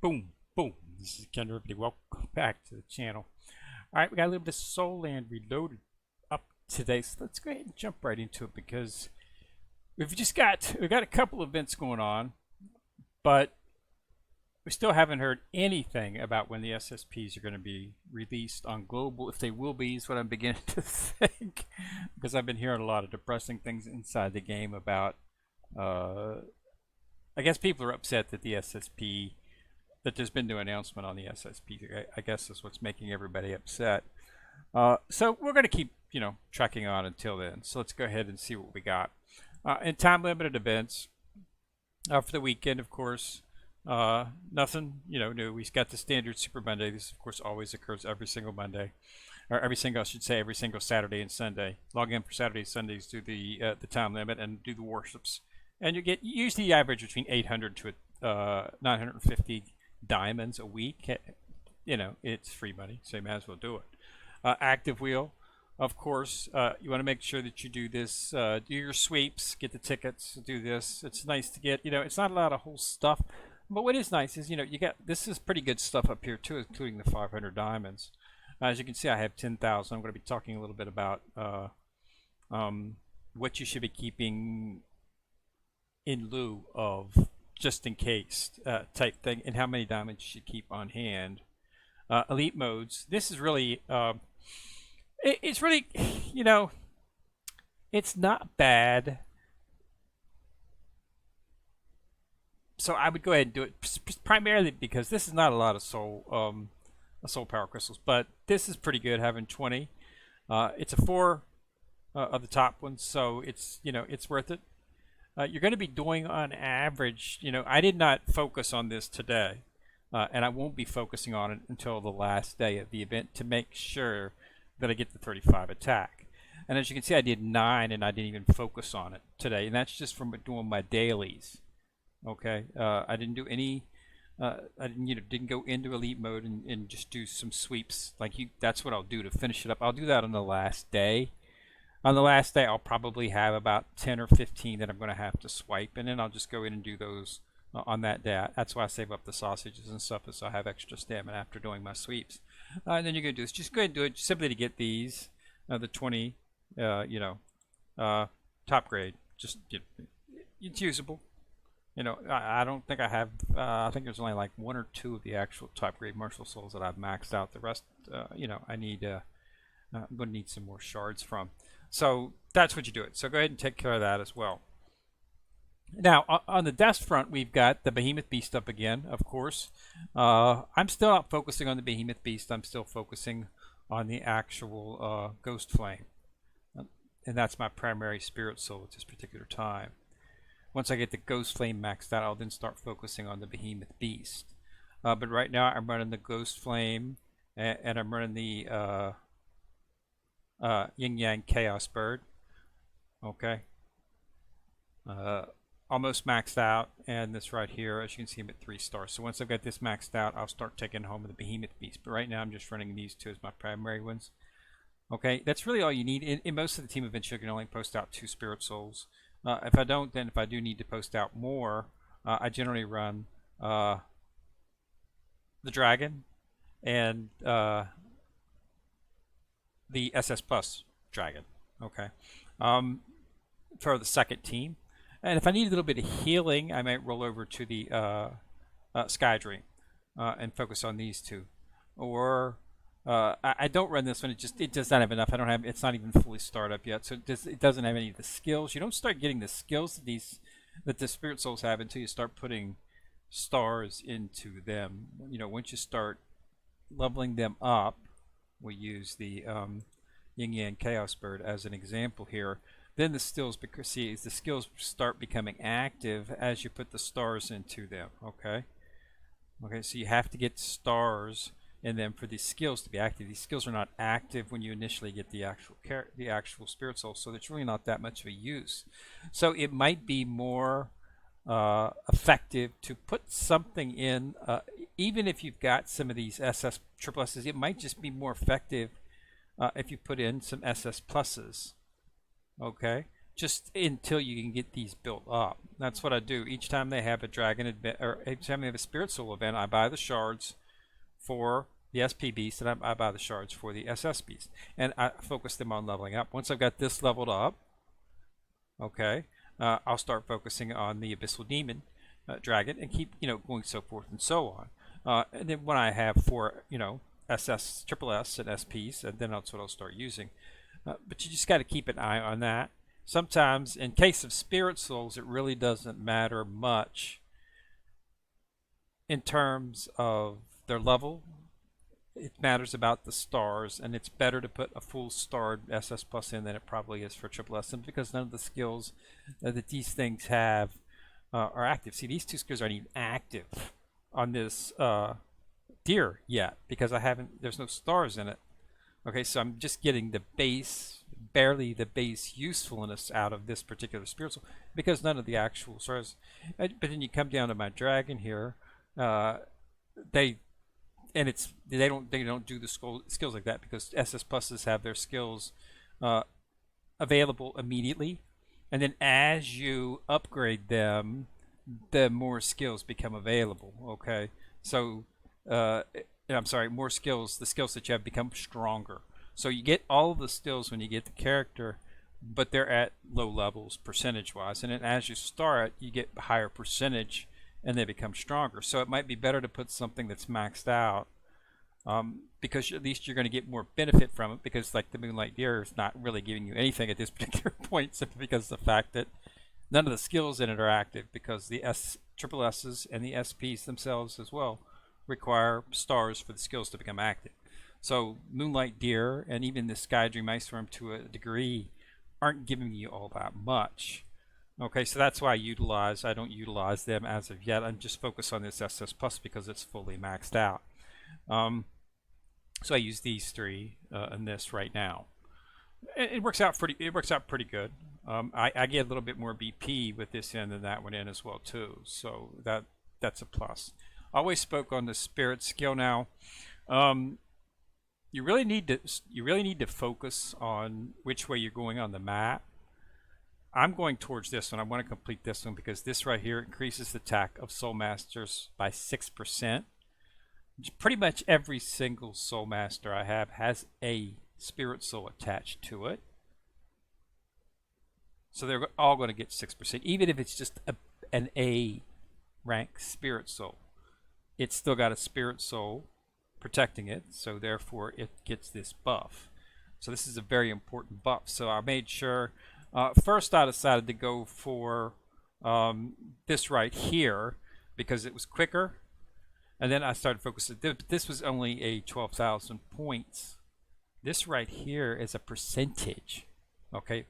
Boom, boom. This is Ken Ripley. Welcome back to the channel. All right, we got a little bit of Soul Land Reloaded up today, so let's go ahead and jump right into it because we've got a couple events going on, but we still haven't heard anything about when the SSPs are going to be released on global. If they will be, is what I'm beginning to think, because I've been hearing a lot of depressing things inside the game about. I guess people are upset that the SSP, that there's been no announcement on the SSP. I guess is what's making everybody upset. So we're going to keep, tracking on until then. So let's go ahead and see what we got. And time limited events for the weekend, of course. Nothing, new. We've got the standard Super Monday. This, of course, always occurs every single Monday, or every single Saturday and Sunday. Log in for Saturdays, Sundays, do the time limit, and do the worships. And you get usually average between 800 to 950 diamonds a week. It's free money, so you might as well do it. Active wheel, of course. You want to make sure that you do this. Do your sweeps, get the tickets, do this. It's nice to get. It's not a lot of whole stuff, but what is nice is you got this is pretty good stuff up here too, including the 500 diamonds. As you can see, I have 10,000. I'm going to be talking a little bit about what you should be keeping in lieu of just in case type thing, and how many diamonds you should keep on hand. Elite modes. This is really, it's really, it's not bad. So I would go ahead and do it primarily because this is not a lot of soul power crystals, but this is pretty good having 20. It's a 4 of the top ones, so it's it's worth it. You're going to be doing on average, I did not focus on this today, and I won't be focusing on it until the last day of the event to make sure that I get the 35 attack. And as you can see, I did 9 and I didn't even focus on it today, and that's just from doing my dailies. Okay, I didn't do any, I didn't go into elite mode and just do some sweeps that's what I'll do to finish it up. I'll do that on the last day. On the last day, I'll probably have about 10 or 15 that I'm going to have to swipe, and then I'll just go in and do those on that day. That's why I save up the sausages and stuff, is so I have extra stamina after doing my sweeps. And then you're going to do is just go ahead and do it simply to get these, the 20, top grade. Just it's usable. I don't think I have. I think there's only like 1 or 2 of the actual top grade martial souls that I've maxed out. The rest, I need. I'm going to need some more shards from. So that's what you do it. So go ahead and take care of that as well. Now, on the desk front, we've got the Behemoth Beast up again, of course. I'm still not focusing on the Behemoth Beast. I'm still focusing on the actual Ghost Flame. And that's my primary spirit soul at this particular time. Once I get the Ghost Flame maxed out, I'll then start focusing on the Behemoth Beast. But right now, I'm running the Ghost Flame, and I'm running the Yin Yang Chaos Bird. Okay. Almost maxed out, and this right here, as you can see, I'm at 3 stars. So once I've got this maxed out, I'll start taking home the Behemoth Beast. But right now, I'm just running these 2 as my primary ones. Okay, that's really all you need. In most of the team events, you can only post out 2 Spirit Souls. If I don't, then if I do need to post out more, I generally run the Dragon and the SS Plus Dragon, okay, for the second team. And if I need a little bit of healing, I might roll over to the Sky Dream and focus on these 2. Or I don't run this one. It does not have enough. It's not even fully started up yet, so it doesn't have any of the skills. You don't start getting the skills that the Spirit Souls have until you start putting stars into them. Once you start leveling them up. We use the Yin Yang Chaos Bird as an example here. Then the skills, the skills start becoming active as you put the stars into them. Okay. So you have to get stars in them for these skills to be active. These skills are not active when you initially get the actual spirit soul, so it's really not that much of a use. So it might be more effective to put something in, even if you've got some of these SS triple S's, it might just be more effective if you put in some SS pluses. Okay, just until you can get these built up. That's what I do. Each time they have a dragon event, or each time they have a spirit soul event, I buy the shards for the SP beast, and I buy the shards for the SS beast, and I focus them on leveling up. Once I've got this leveled up, okay, I'll start focusing on the abyssal demon dragon, and keep going so forth and so on. And then when I have 4 SS, triple S, and SPs, and then that's what I'll start using. But you just got to keep an eye on that. Sometimes, in case of spirit souls, it really doesn't matter much in terms of their level. It matters about the stars, and it's better to put a full starred SS plus in than it probably is for triple S, because none of the skills that these things have are active. See, these 2 skills aren't even active on this deer yet, because there's no stars in it. Okay, so I'm just getting the base, barely the base usefulness out of this particular spiritual, because none of the actual stars. But then you come down to my dragon here, they don't do the skills like that, because SS pluses have their skills available immediately, and then as you upgrade them, the more skills become available. Okay, so I'm sorry, more skills. The skills that you have become stronger. So you get all of the skills when you get the character, but they're at low levels percentage-wise. And then as you start, you get higher percentage, and they become stronger. So it might be better to put something that's maxed out, because at least you're going to get more benefit from it. Because like the Moonlight Deer is not really giving you anything at this particular point, simply because of the fact that none of the skills in it are active, because the triple S's and the SPs themselves as well require stars for the skills to become active. So Moonlight Deer and even the Sky Dream Ice Worm to a degree aren't giving you all that much. Okay, so that's why I don't utilize them as of yet. I'm just focused on this SS Plus because it's fully maxed out. So I use these 3 in this right now. It works out pretty good. I get a little bit more BP with this in than that one in as well too. So that's a plus. I always spoke on the spirit skill now. You really need to focus on which way you're going on the map. I'm going towards this one. I want to complete this one because this right here increases the attack of Soul Masters by 6%. Pretty much every single Soul Master I have has a Spirit Soul attached to it. So they're all going to get 6%, even if it's just an A rank Spirit Soul. It's still got a Spirit Soul protecting it, so therefore it gets this buff. So this is a very important buff. So I made sure, first I decided to go for this right here because it was quicker, and then I started focusing. This was only a 12,000 points. This right here is a percentage. Okay,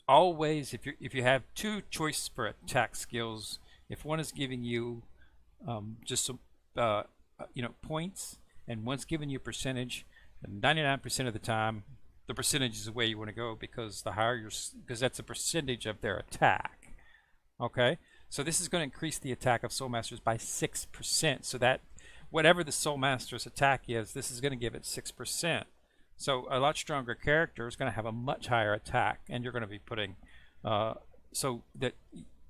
always if you have 2 choices for attack skills, if one is giving you just some points, and one's giving you a percentage, 99% of the time the percentage is the way you want to go, because the higher because that's a percentage of their attack. Okay, so this is going to increase the attack of Soul Masters by 6%, so that whatever the Soul Master's attack is, this is going to give it 6%. So a lot stronger character is going to have a much higher attack, and you're going to be putting so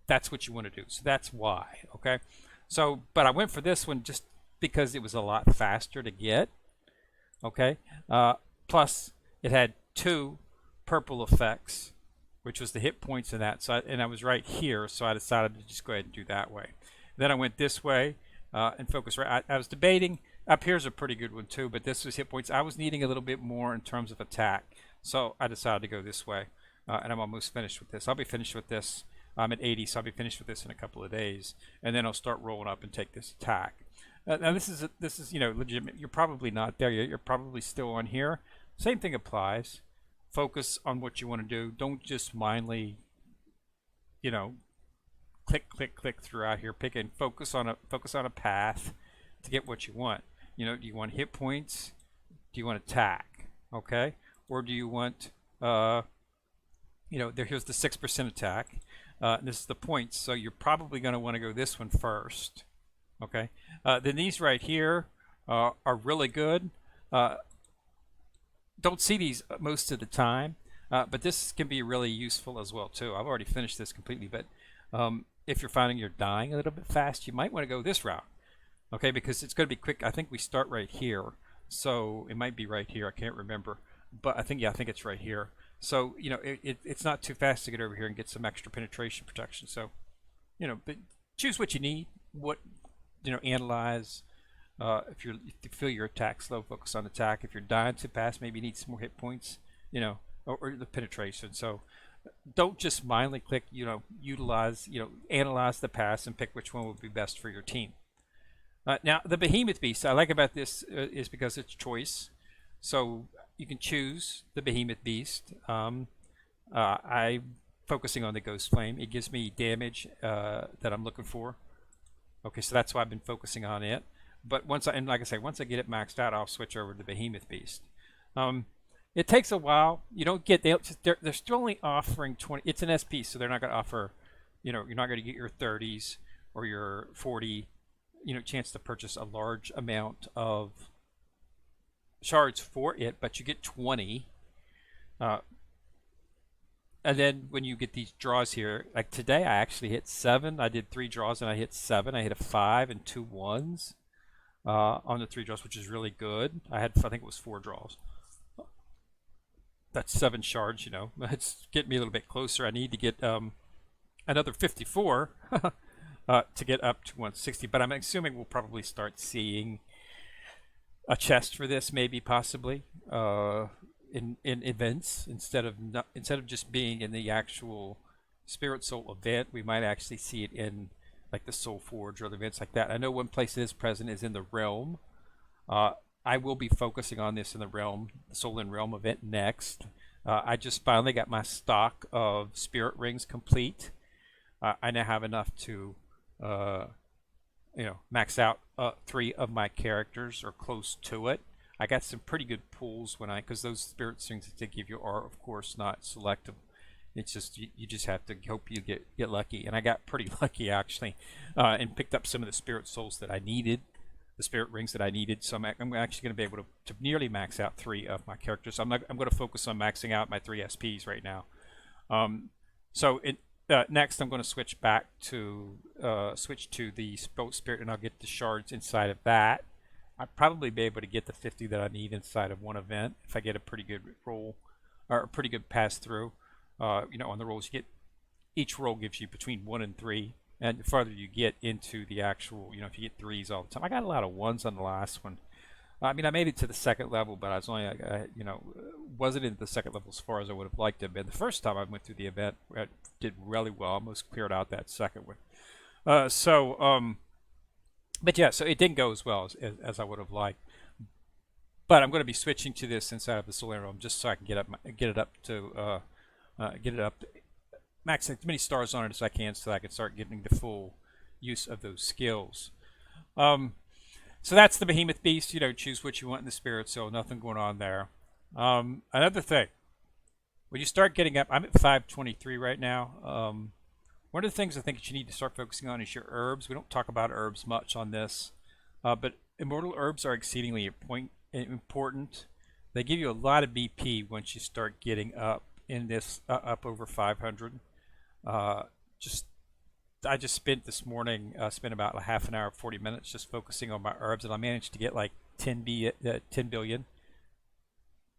that's what you want to do. So that's why. Okay, so but I went for this one just because it was a lot faster to get. Okay, plus it had 2 purple effects, which was the hit points in that. So I was right here, so I decided to just go ahead and do that way. Then I went this way and focus right. I was debating. Up here's a pretty good one too, but this was hit points. I was needing a little bit more in terms of attack, so I decided to go this way. And I'm almost finished with this. I'll be finished with this. I'm at 80, so I'll be finished with this in a couple of days, and then I'll start rolling up and take this attack. Now this is legitimate. You're probably not there yet. You're probably still on here. Same thing applies. Focus on what you want to do. Don't just blindly, click throughout here. Pick and focus on a path to get what you want. Do you want hit points? Do you want attack? Okay, or do you want here's the 6% attack. This is the points, so you're probably going to want to go this one first. Okay, then these right here are really good. Don't see these most of the time, But this can be really useful as well too. I've already finished this completely, but if you're finding you're dying a little bit fast, you might want to go this route, okay? Because it's going to be quick. I think we start right here, so it might be right here. I can't remember, but I think it's right here. So it's not too fast to get over here and get some extra penetration protection. So but choose what you need. What analyze. If you feel your attack slow, focus on attack. If you're dying too fast, maybe you need some more hit points. Or the penetration. So don't just mindlessly click. Utilize. Analyze the pass and pick which one would be best for your team. Now the behemoth beast I like about this is because it's choice. So you can choose the behemoth beast. I'm focusing on the ghost flame. It gives me damage that I'm looking for. Okay, so that's why I've been focusing on it. But once like I say, once I get it maxed out, I'll switch over to the behemoth beast. It takes a while. You don't get they're still only offering 20. It's an SP, so they're not going to offer. You're not going to get your 30s or your 40. Chance to purchase a large amount of shards for it, but you get 20. And then when you get these draws here, like today, I actually hit 7. I did 3 draws and I hit 7. I hit a 5 and 2 1s on the 3 draws, which is really good. I think it was 4 draws. That's 7 shards. It's getting me a little bit closer. I need to get another 54 to get up to 160. But I'm assuming we'll probably start seeing a chest for this, maybe possibly. In events instead of just being in the actual Spirit Soul event, we might actually see it in like the Soul Forge or other events like that. I know one place it is present is in the Realm. I will be focusing on this in the Realm, the Soul and Realm event next. I just finally got my stock of Spirit Rings complete. I now have enough to max out 3 of my characters or close to it. I got some pretty good pulls because those spirit strings that they give you are, of course, not selective. It's just you just have to hope you get lucky, and I got pretty lucky actually, and picked up some of the spirit souls that I needed, the spirit rings that I needed. So I'm actually going to be able to nearly max out 3 of my characters. I'm going to focus on maxing out my 3 SPs right now. Next, I'm going to switch back to the spirit, and I'll get the shards inside of that. I'll probably be able to get the 50 that I need inside of one event if I get a pretty good roll or a pretty good pass through. On the rolls, each roll gives you between 1 and 3, and the farther you get into the actual, if you get 3s all the time. I got a lot of 1s on the last one. I made it to the 2nd level, but I was only, wasn't in the 2nd level as far as I would have liked to have been. The first time I went through the event, I did really well. Almost cleared out that 2nd one. But yeah, so it didn't go as well as I would have liked. But I'm going to be switching to this inside of the Solar Realm just so I can get it up to max as many stars on it as I can, so I can start getting the full use of those skills. So that's the Behemoth Beast. Choose what you want in the Spirit Soul. Nothing going on there. Another thing, when you start getting up, I'm at 523 right now. One of the things I think that you need to start focusing on is your herbs. We don't talk about herbs much on this, but immortal herbs are exceedingly important. They give you a lot of BP once you start getting up in this up over 500. I just spent this morning about a half an hour, 40 minutes just focusing on my herbs, and I managed to get like 10 billion.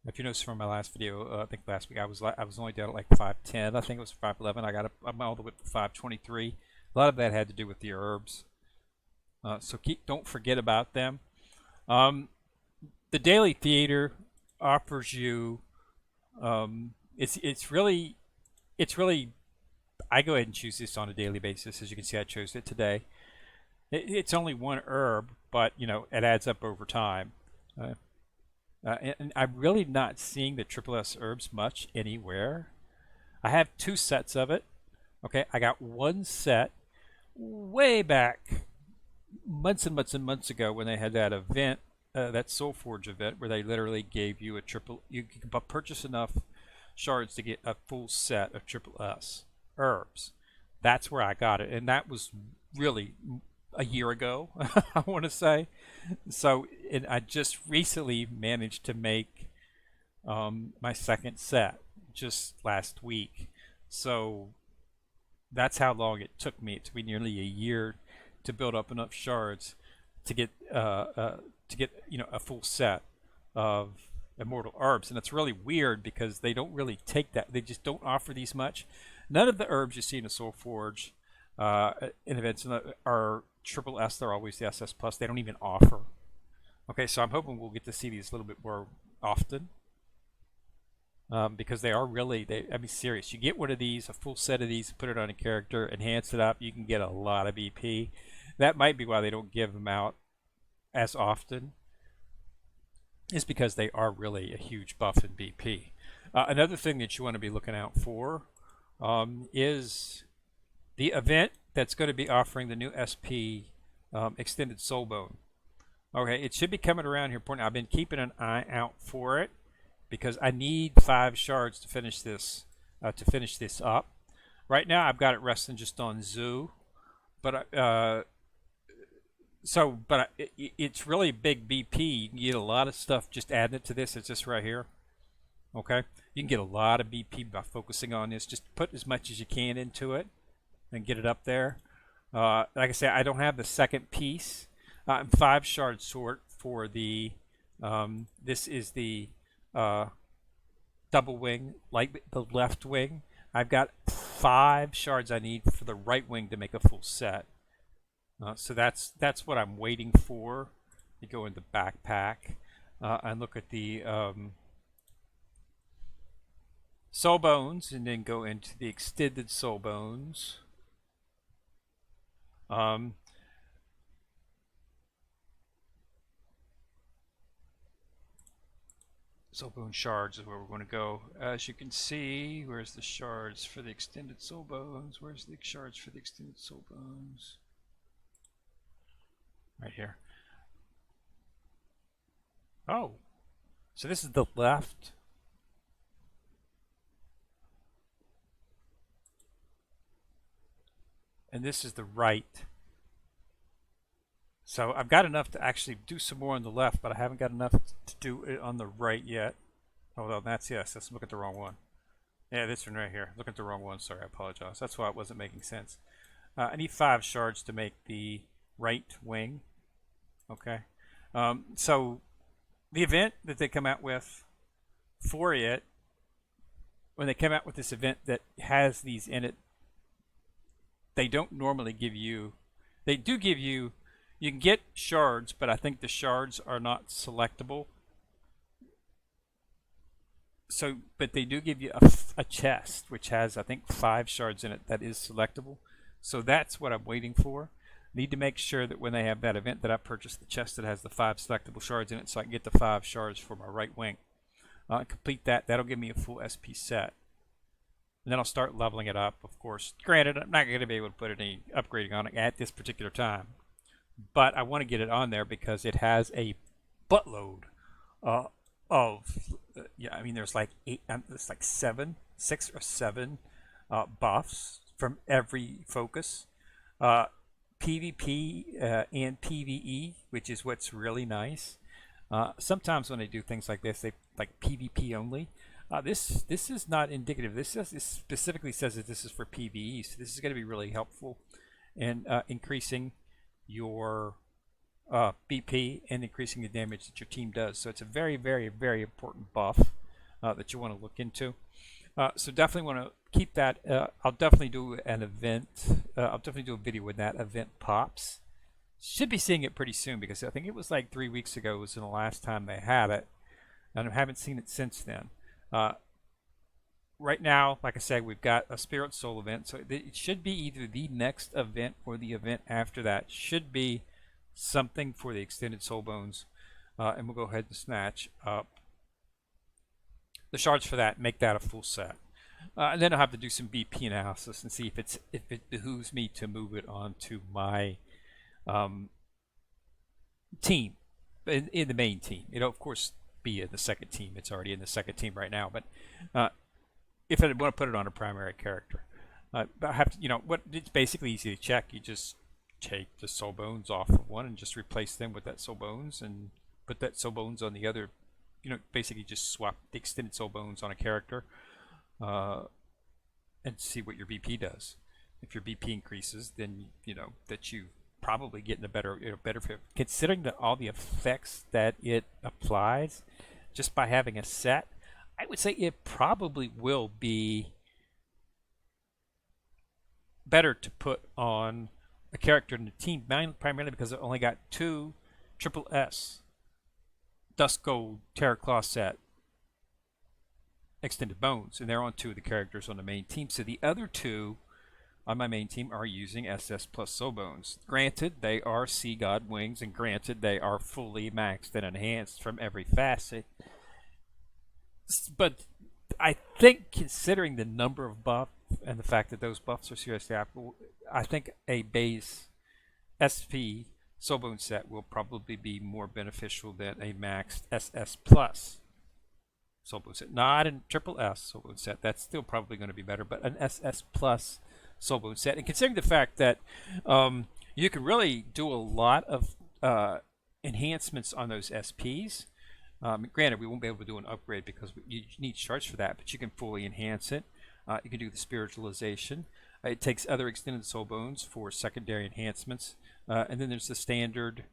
If you notice from my last video, I think last week I was only down at like 510. I think it was 511. I'm all the way up to 523. A lot of that had to do with the herbs. So don't forget about them. The daily theater offers you. It's really. I go ahead and choose this on a daily basis. As you can see, I chose it today. It's only 1 herb, but it adds up over time. And I'm really not seeing the triple S herbs much anywhere. I have 2 sets of it. Okay, I got 1 set way back months and months and months ago when they had that event, that Soul Forge event, where they literally gave you you could purchase enough shards to get a full set of triple S herbs. That's where I got it, and that was really a year ago, I want to say. So I just recently managed to make my 2nd set just last week. So that's how long it took me. It took me nearly a year to build up enough shards to get a full set of immortal herbs. And it's really weird because they don't really take that. They just don't offer these much. None of the herbs you see in a Soul Forge in events are triple S. They're always the SS plus. They don't even offer. Okay, so I'm hoping we'll get to see these a little bit more often. Because they are really, I mean, serious. You get one of these, a full set of these, put it on a character, enhance it up, you can get a lot of BP. That might be why they don't give them out as often, is because they are really a huge buff in BP. Another thing that you want to be looking out for is the event that's going to be offering the new SP Extended Soulbone. Okay, it should be coming around here. I've been keeping an eye out for it, because I need 5 shards to finish this up. Right now I've got it resting just on Zoo, but it's really big BP. You can get a lot of stuff just adding it to this. It's just right here. Okay, you can get a lot of BP by focusing on this. Just put as much as you can into it and get it up there. Like I said, I don't have the second piece. I'm 5 shards short for the. This is the double wing, like the left wing. I've got 5 shards I need for the right wing to make a full set. So that's what I'm waiting for. You go in the backpack and look at the soul bones, and then go into the extended soul bones. Soulbone shards is where we're going to go. As you can see, where's the shards for the extended soul bones? Where's the shards for the extended soul bones? Right here. Oh, so this is the left. And this is the right. So I've got enough to actually do some more on the left, but I haven't got enough to do it on the right yet. Oh, well, that's, yes, let's look at the wrong one. Yeah, this one right here. Look at the wrong one. Sorry, I apologize. That's why it wasn't making sense. I need 5 shards to make the right wing. Okay. So the event that they come out with for it, when they come out with this event that has these in it, they don't normally give you, they do give you, you can get shards, but I think the shards are not selectable. So, but they do give you a chest, which has, I think, 5 shards in it that is selectable. So that's what I'm waiting for. Need to make sure that when they have that event that I purchase the chest that has the 5 selectable shards in it, so I can get the 5 shards for my right wing. Complete that. That'll give me a full SP set. And then I'll start leveling it up, of course. Granted, I'm not going to be able to put any upgrading on it at this particular time. But I want to get it on there because it has a buttload yeah, I mean, there's like 8, there's like 6 or 7 buffs from every focus. PvP and PvE, which is what's really nice. Sometimes when they do things like this, they like PvP only. This is not indicative. This specifically says that this is for PvE, so this is going to be really helpful in increasing your BP and increasing the damage that your team does. So it's a very, very, very important buff that you want to look into. So definitely want to keep that. I'll definitely do an event. I'll definitely do a video when that event pops. Should be seeing it pretty soon because I think it was like 3 weeks ago was the last time they had it, and I haven't seen it since then. Right now, like I said, we've got a Spirit Soul event, so it should be either the next event or the event after that. Should be something for the Extended Soul Bones, and we'll go ahead and snatch up the shards for that and make that a full set. And then I'll have to do some BP analysis and see if it behooves me to move it onto my team, in the main team. It'll of course be in the second team. It's already in the second team right now, but if I want to put it on a primary character, I have to, it's basically easy to check. You just take the soul bones off of one and just replace them with that soul bones and put that soul bones on the other. Basically just swap the extended soul bones on a character. uh, and see what your BP does. If your BP increases, then you know that you probably getting a better, better fit. Considering that all the effects that it applies just by having a set, I would say it probably will be better to put on a character in the team, primarily because it only got two triple S Dust Gold Terror Claw set extended bones, and they're on two of the characters on the main team. So the other two on my main team are using SS plus soul bones. Granted, they are Sea God wings, and granted, they are fully maxed and enhanced from every facet. But I think, considering the number of buffs and the fact that those buffs are seriously applicable, I think a base SP Soulbone set will probably be more beneficial than a maxed SS plus Soulbone set. Not a triple S Soulbone set. That's still probably going to be better, but an SS plus Soulbone set. And considering the fact that you can really do a lot of enhancements on those SPs. Granted, we won't be able to do an upgrade because you need shards for that, but you can fully enhance it. You can do the spiritualization. It takes other extended soul bones for secondary enhancements, and then there's the standard,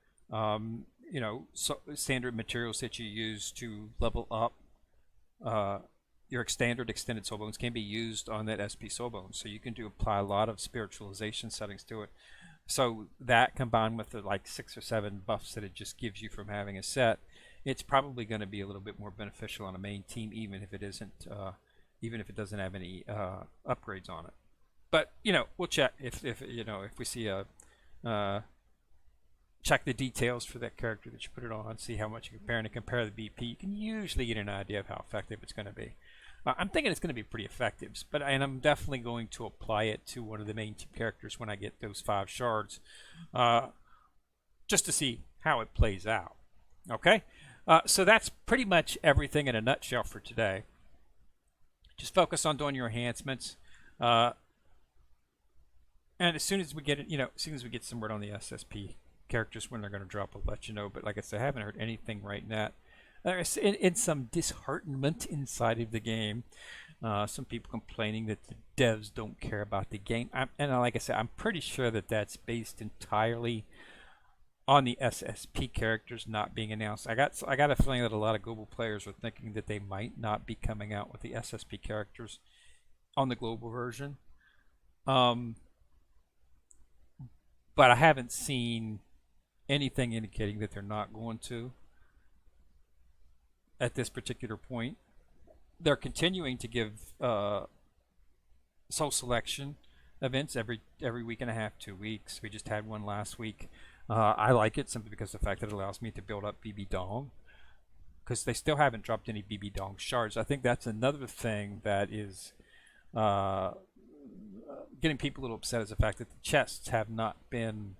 standard materials that you use to level up. Your standard extended soul bones can be used on that SP soul bone, so you can apply a lot of spiritualization settings to it. So that combined with the like 6 or 7 buffs that it just gives you from having a set, it's probably going to be a little bit more beneficial on a main team, even if it isn't, even if it doesn't have any upgrades on it. But we'll check if we see a check the details for that character that you put it on, see how much you compare the BP. You can usually get an idea of how effective it's going to be. I'm thinking it's going to be pretty effective, and I'm definitely going to apply it to one of the main team characters when I get those 5 shards, just to see how it plays out. Okay, so that's pretty much everything in a nutshell for today. Just focus on doing your enhancements, and as soon as we get it, as soon as we get some word on the SSP characters when they're going to drop, I'll let you know. But like I said, I haven't heard anything right now. There's in some disheartenment inside of the game. Some people complaining that the devs don't care about the game. And like I said, I'm pretty sure that that's based entirely on the SSP characters not being announced. I got a feeling that a lot of global players are thinking that they might not be coming out with the SSP characters on the global version. But I haven't seen anything indicating that they're not going to at this particular point. They're continuing to give soul selection events every week and a half, 2 weeks. We just had one last week. I like it simply because of the fact that it allows me to build up BB Dong, because they still haven't dropped any BB Dong shards. I think that's another thing that is getting people a little upset, is the fact that the chests have not been.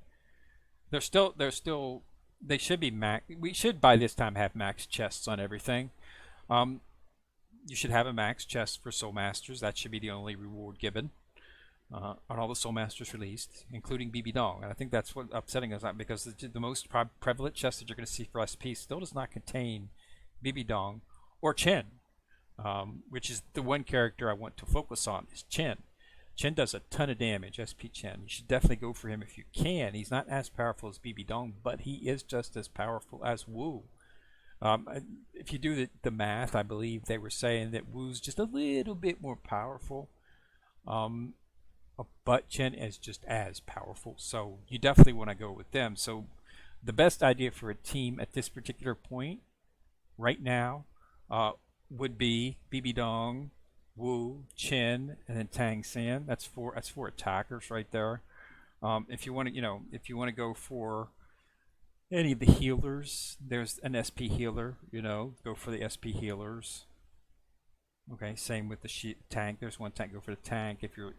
They should be max. We should by this time have max chests on everything. You should have a max chest for Soul Masters. That should be the only reward given on all the Soul Masters released, including BB Dong. And I think that's what upsetting us, because the most prevalent chest that you're going to see for SP still does not contain BB Dong or Chen, which is the one character I want to focus on, is Chen. Chen does a ton of damage, SP Chen. You should definitely go for him if you can. He's not as powerful as BB Dong, but he is just as powerful as Wu. If you do the math, I believe they were saying that Wu's just a little bit more powerful. But Chen is just as powerful. So you definitely want to go with them. So the best idea for a team at this particular point, right now, would be BB Dong, Wu, Chen, and then Tang San. That's four attackers right there. If you want to, go for any of the healers, there's an SP healer. Go for the SP healers. Okay, same with the tank. There's one tank. Go for the tank if you're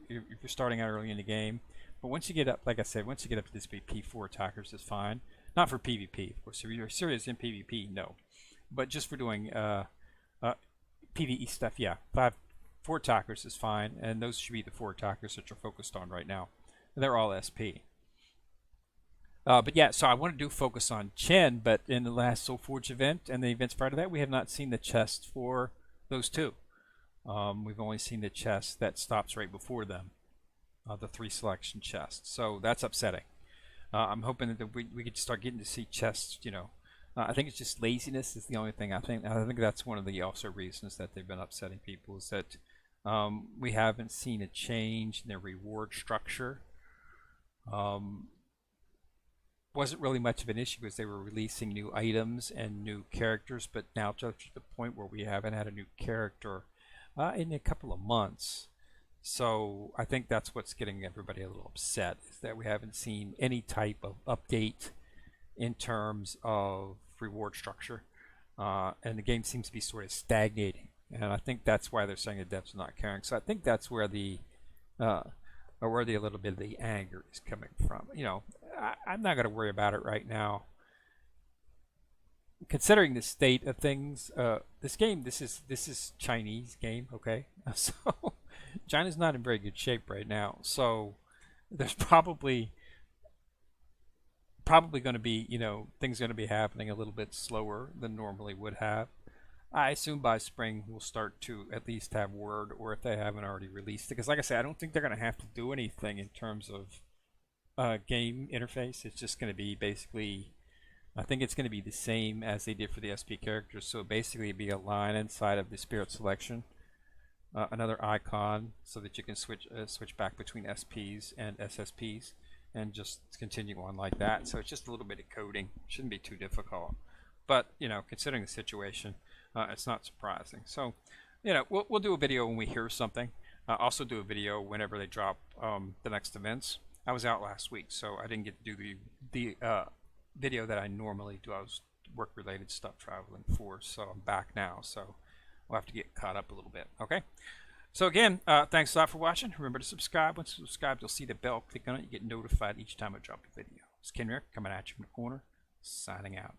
starting out early in the game. But once you get up, like I said, once you get up to this BP, 4 attackers is fine. Not for PvP, of course. If you're serious in PvP, no. But just for doing PvE stuff, yeah, 4 attackers is fine, and those should be the 4 attackers that you're focused on right now. They're all SP. But yeah, so I want to focus on Chen, but in the last Soulforge event and the events prior to that, we have not seen the chest for those 2. We've only seen the chest that stops right before them, the 3 selection chest. So that's upsetting. I'm hoping that we could start getting to see chests. I think it's just laziness is the only thing. I think that's one of the also reasons that they've been upsetting people is that we haven't seen a change in their reward structure. Wasn't really much of an issue because they were releasing new items and new characters, but now to the point where we haven't had a new character in a couple of months. So I think that's what's getting everybody a little upset is that we haven't seen any type of update in terms of reward structure, and the game seems to be sort of stagnating. And I think that's why they're saying the devs are not caring. So I think that's where a little bit of the anger is coming from. I'm not going to worry about it right now. Considering the state of things, this is Chinese game, okay? So China's not in very good shape right now. So there's probably going to be, things going to be happening a little bit slower than normally would have. I assume by spring we'll start to at least have word, or if they haven't already released it. Because like I said, I don't think they're going to have to do anything in terms of game interface. It's just going to be basically, I think it's going to be the same as they did for the SP characters. So basically it'd be a line inside of the spirit selection, another icon so that you can switch back between SPs and SSPs and just continue on like that. So it's just a little bit of coding. Shouldn't be too difficult. But, considering the situation, it's not surprising. So, we'll do a video when we hear something. Also do a video whenever they drop the next events. I was out last week, so I didn't get to do the video that I normally do. I was work-related stuff traveling for, so I'm back now. So we'll have to get caught up a little bit. Okay. So again, thanks a lot for watching. Remember to subscribe. Once you subscribe, you'll see the bell. Click on it. You get notified each time I drop a video. It's Ken Rick coming at you from the corner, signing out.